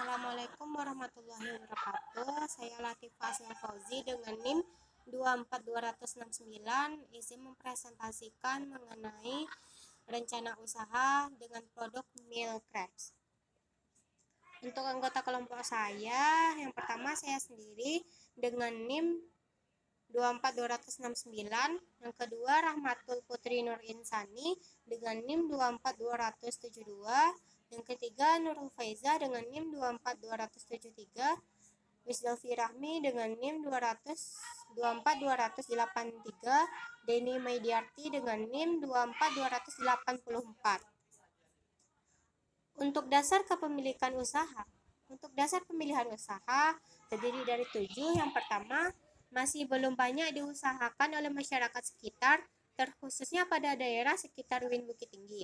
Assalamualaikum warahmatullahi wabarakatuh. Saya Latifah Fauzi dengan NIM 24269 izin mempresentasikan mengenai rencana usaha dengan produk meal crepes. Untuk anggota kelompok saya, yang pertama saya sendiri dengan NIM 24269, yang kedua Rahmatul Putri Nur Insani dengan NIM 24272, yang ketiga Nurul Faiza dengan NIM 24273, Wisdalfi Rahmi dengan NIM 24283, Deni Maidiarti dengan NIM 24284. Untuk dasar kepemilikan usaha. Untuk dasar pemilihan usaha terdiri dari 7. Yang pertama, masih belum banyak diusahakan oleh masyarakat sekitar, terkhususnya pada daerah sekitar UIN Bukit Tinggi.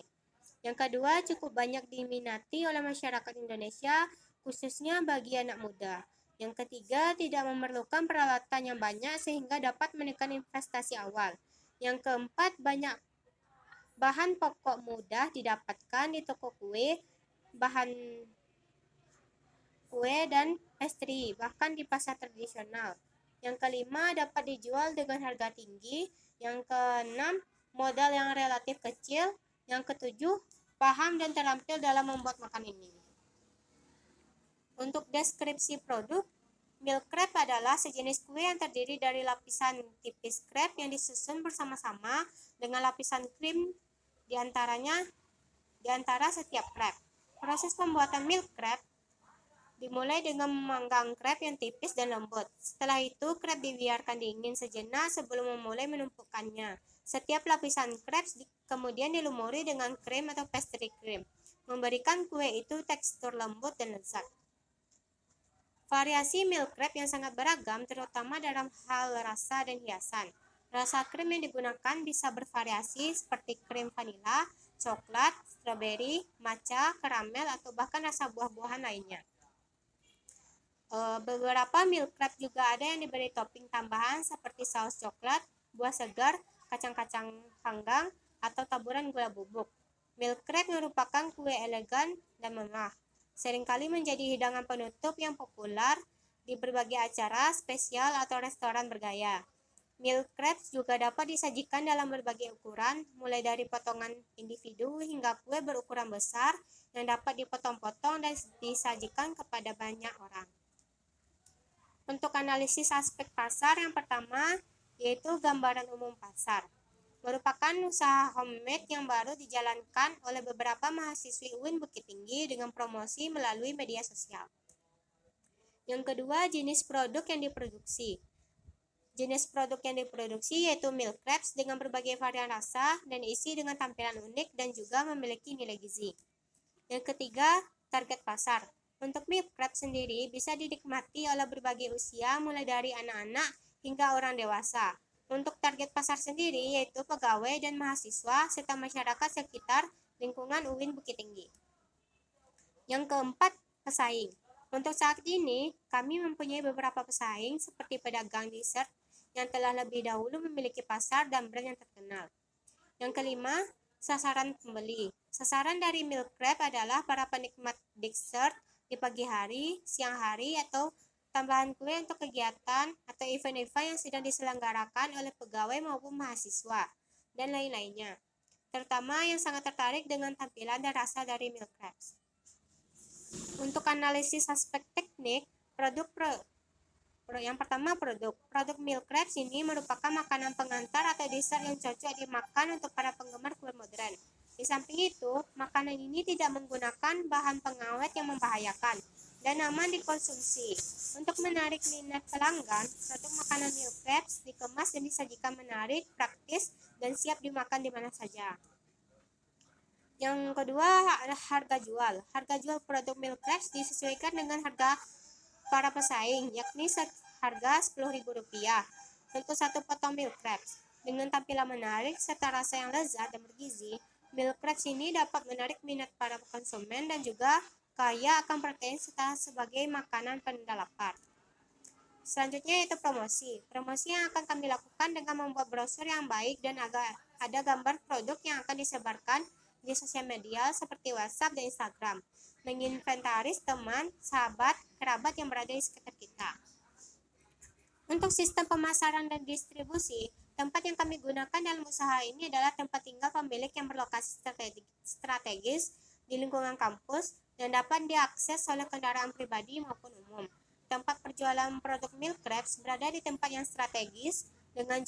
Yang kedua, cukup banyak diminati oleh masyarakat Indonesia, khususnya bagi anak muda. Yang ketiga, tidak memerlukan peralatan yang banyak sehingga dapat menekan investasi awal. Yang keempat, banyak bahan pokok mudah didapatkan di toko kue, bahan kue dan pastry, bahkan di pasar tradisional. Yang kelima, dapat dijual dengan harga tinggi. Yang keenam, modal yang relatif kecil. Yang ketujuh, paham dan terampil dalam membuat makan ini. Untuk deskripsi produk, milk crepe adalah sejenis kue yang terdiri dari lapisan tipis crepe yang disusun bersama-sama dengan lapisan krim di antara setiap crepe. Proses pembuatan milk crepe dimulai dengan memanggang crepe yang tipis dan lembut. Setelah itu, crepe dibiarkan dingin sejenak sebelum memulai menumpukannya. Setiap lapisan crepe kemudian dilumuri dengan krim atau pastry cream, memberikan kue itu tekstur lembut dan lezat. Variasi milk crepe yang sangat beragam, terutama dalam hal rasa dan hiasan. Rasa krim yang digunakan bisa bervariasi seperti krim vanila, coklat, stroberi, matcha, karamel, atau bahkan rasa buah-buahan lainnya. Beberapa milk crepe juga ada yang diberi topping tambahan seperti saus coklat, buah segar, kacang-kacang panggang, atau taburan gula bubuk. Milk crepe merupakan kue elegan dan mewah. Seringkali menjadi hidangan penutup yang populer di berbagai acara spesial atau restoran bergaya. Milk crepes juga dapat disajikan dalam berbagai ukuran, mulai dari potongan individu hingga kue berukuran besar yang dapat dipotong-potong dan disajikan kepada banyak orang. Untuk analisis aspek pasar, yang pertama yaitu gambaran umum pasar. Merupakan usaha homemade yang baru dijalankan oleh beberapa mahasiswi UIN Bukit Tinggi dengan promosi melalui media sosial. Yang kedua, jenis produk yang diproduksi. Jenis produk yang diproduksi yaitu milk crepes dengan berbagai varian rasa dan isi dengan tampilan unik dan juga memiliki nilai gizi. Yang ketiga, target pasar. Untuk milk crepe sendiri bisa dinikmati oleh berbagai usia mulai dari anak-anak hingga orang dewasa. Untuk target pasar sendiri yaitu pegawai dan mahasiswa serta masyarakat sekitar lingkungan UIN Bukit Tinggi. Yang keempat, pesaing. Untuk saat ini, kami mempunyai beberapa pesaing seperti pedagang dessert yang telah lebih dahulu memiliki pasar dan brand yang terkenal. Yang kelima, sasaran pembeli. Sasaran dari milk crepe adalah para penikmat dessert di pagi hari, siang hari, atau tambahan kue untuk kegiatan atau event-event yang sedang diselenggarakan oleh pegawai maupun mahasiswa, dan lain-lainnya. Terutama yang sangat tertarik dengan tampilan dan rasa dari milk crepes. Untuk analisis aspek teknik, yang pertama produk milk crepes ini merupakan makanan pengantar atau dessert yang cocok dimakan untuk para penggemar kue modern. Di samping itu, makanan ini tidak menggunakan bahan pengawet yang membahayakan dan aman dikonsumsi. Untuk menarik minat pelanggan, produk makanan milk crepes dikemas dan disajikan menarik, praktis, dan siap dimakan di mana saja. Yang kedua, harga jual. Harga jual produk milk crepes disesuaikan dengan harga para pesaing, yakni harga Rp10.000 untuk satu potong milk crepes. Dengan tampilan menarik serta rasa yang lezat dan bergizi, milk crepes ini dapat menarik minat para konsumen dan juga kaya akan protein serta sebagai makanan penanda lapar. Selanjutnya yaitu promosi. Promosi yang akan kami lakukan dengan membuat brosur yang baik dan ada gambar produk yang akan disebarkan di sosial media seperti WhatsApp dan Instagram. menginventaris teman, sahabat, kerabat yang berada di sekitar kita. Untuk sistem pemasaran dan distribusi, tempat yang kami gunakan dalam usaha ini adalah tempat tinggal pemilik yang berlokasi strategis di lingkungan kampus dan dapat diakses oleh kendaraan pribadi maupun umum. Tempat perjualan produk Milk Crepes berada di tempat yang strategis dengan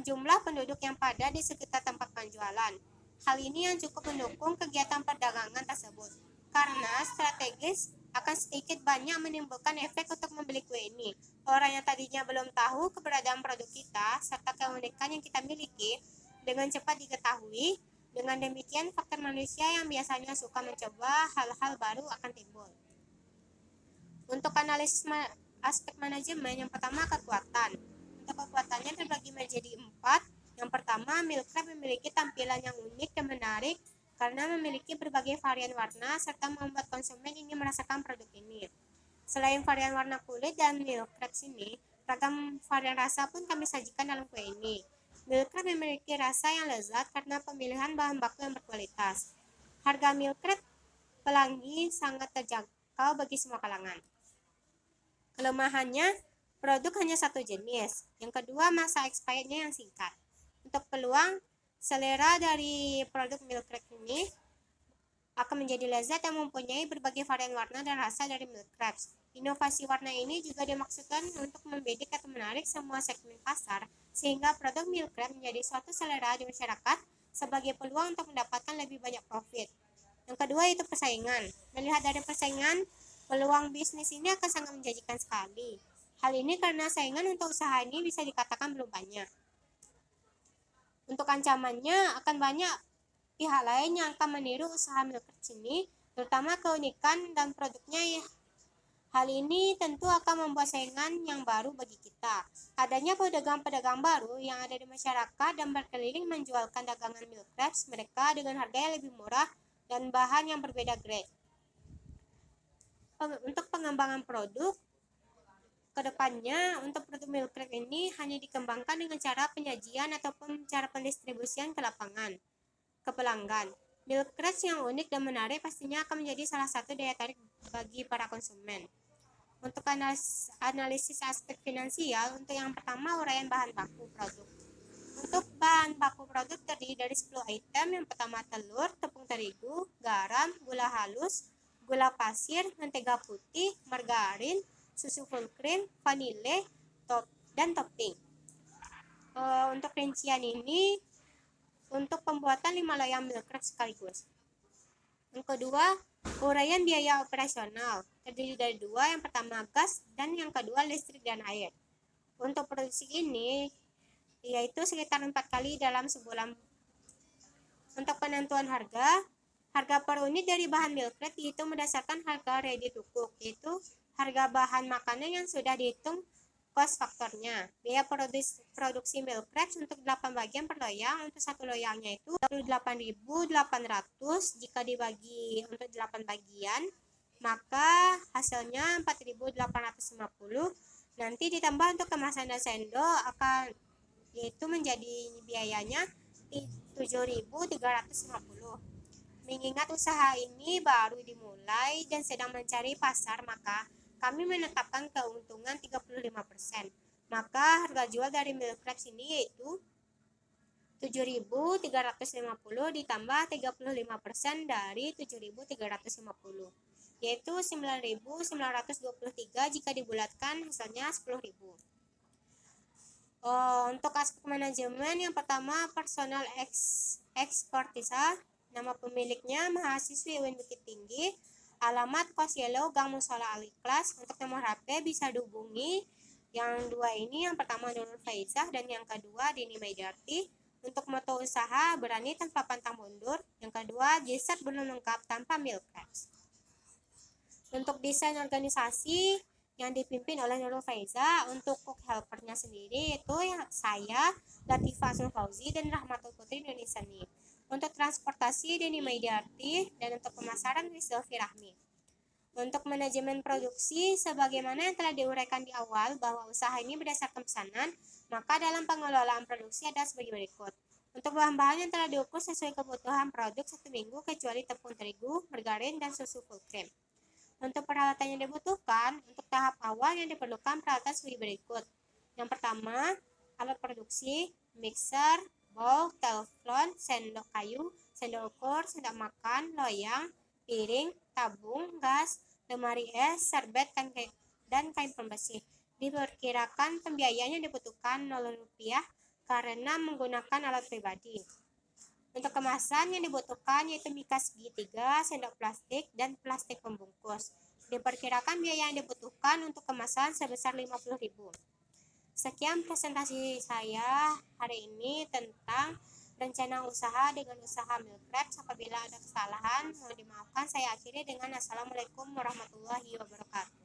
jumlah penduduk yang padat di sekitar tempat penjualan. Hal ini yang cukup mendukung kegiatan perdagangan tersebut, karena strategis akan sedikit banyak menimbulkan efek untuk membeli kue ini. Orang yang tadinya belum tahu keberadaan produk kita serta keunikan yang kita miliki dengan cepat diketahui. Dengan demikian, faktor manusia yang biasanya suka mencoba hal-hal baru akan timbul. Untuk analisis aspek manajemen, yang pertama kekuatan. Untuk kekuatannya terbagi menjadi 4. Yang pertama, Milk Crepes memiliki tampilan yang unik dan menarik karena memiliki berbagai varian warna serta membuat konsumen ingin merasakan produk ini. Selain varian warna kulit dan Milk Crepes ini, ragam varian rasa pun kami sajikan dalam kue ini. Milk Crepes memiliki rasa yang lezat karena pemilihan bahan baku yang berkualitas. Harga Milk Crepes pelangi sangat terjangkau bagi semua kalangan. Kelemahannya, produk hanya satu jenis. Yang kedua, masa expirednya yang singkat. Untuk peluang, selera dari produk Milk Crepes ini akan menjadi lezat dan mempunyai berbagai varian warna dan rasa dari Milk Crepes. Inovasi warna ini juga dimaksudkan untuk membidik atau menarik semua segmen pasar, sehingga produk Milk Crepes menjadi suatu selera di masyarakat sebagai peluang untuk mendapatkan lebih banyak profit. Yang kedua itu persaingan. Melihat dari persaingan, peluang bisnis ini akan sangat menjanjikan sekali. Hal ini karena saingan untuk usaha ini bisa dikatakan belum banyak. Untuk ancamannya, akan banyak pihak lain yang akan meniru usaha Milk Crepes ini, terutama keunikan dan produknya. Hal ini tentu akan membuat saingan yang baru bagi kita. Adanya pedagang-pedagang baru yang ada di masyarakat dan berkeliling menjualkan dagangan Milk Crepes mereka dengan harga yang lebih murah dan bahan yang berbeda grade. Untuk pengembangan produk, kedepannya untuk produk Milk Crepes ini hanya dikembangkan dengan cara penyajian ataupun cara pendistribusian ke lapangan, ke pelanggan. Milk Crepes yang unik dan menarik pastinya akan menjadi salah satu daya tarik bagi para konsumen. Untuk analisis aspek finansial, untuk yang pertama uraian bahan baku produk. Untuk bahan baku produk terdiri dari 10 item. Yang pertama telur, tepung terigu, garam, gula halus, gula pasir, mentega putih, margarin, susu full cream, vanile, dan topping. Untuk rincian ini untuk pembuatan 5 loyang Milk Crepes sekaligus. Yang kedua, uraian biaya operasional terdiri dari 2, yang pertama gas dan yang kedua listrik dan air. Untuk produksi ini yaitu sekitar 4 kali dalam sebulan. Untuk penentuan harga per unit dari bahan Milk Crepes dihitung berdasarkan harga ready to cook, yaitu harga bahan makanan yang sudah dihitung cost faktornya. Biaya produksi Milk Crepes untuk 8 bagian per loyang, untuk satu loyangnya itu 28.800. Jika dibagi untuk 8 bagian, maka hasilnya 4.850. Nanti ditambah untuk kemasan dan sendok akan yaitu menjadi biayanya 7.350. Mengingat usaha ini baru dimulai dan sedang mencari pasar, maka kami menetapkan keuntungan 35%. Maka harga jual dari Milk Crepes ini yaitu 7.350 ditambah 35% dari 7.350, yaitu 9.923. Jika dibulatkan hasilnya 10.000. Untuk aspek manajemen, yang pertama personal ekspertisa. Nama pemiliknya mahasiswi UIN Bukit Tinggi. Alamat Kos Yellow, Gang Musola Al-Ikhlas. Untuk nomor HP bisa dihubungi yang dua ini, yang pertama Nurul Faizah dan yang kedua Dini Maidarti. Untuk moto usaha, berani tanpa pantang mundur. Yang kedua, J-Set belum lengkap tanpa Milk Crepes. Untuk desain organisasi yang dipimpin oleh Nurul Faiza. Untuk cook helpernya sendiri itu saya, Latifah Asnul Fauzi, dan Rahmatul Putri Nunisani. Untuk transportasi, Deni Maidarti, dan untuk pemasaran, Rizalfi Rahmi. Untuk manajemen produksi, sebagaimana yang telah diuraikan di awal bahwa usaha ini berdasarkan pesanan, maka dalam pengelolaan produksi ada sebagai berikut. Untuk bahan-bahan yang telah diukur sesuai kebutuhan produk 1 minggu kecuali tepung terigu, margarin, dan susu full cream. Untuk peralatan yang dibutuhkan, untuk tahap awal yang diperlukan peralatan sebagai berikut. Yang pertama, alat produksi, mixer, bowl, teflon, sendok kayu, sendok ukur, sendok makan, loyang, piring, tabung, gas, lemari es, serbet, dan kain pembersih. Diperkirakan pembiayaan yang dibutuhkan Rp0 karena menggunakan alat pribadi. Untuk kemasan yang dibutuhkan yaitu mika segitiga, sendok plastik, dan plastik pembungkus. Diperkirakan biaya yang dibutuhkan untuk kemasan sebesar Rp50.000. Sekian presentasi saya hari ini tentang rencana usaha dengan usaha meal preps. Apabila ada kesalahan, mohon dimaafkan. Saya akhiri dengan Assalamualaikum warahmatullahi wabarakatuh.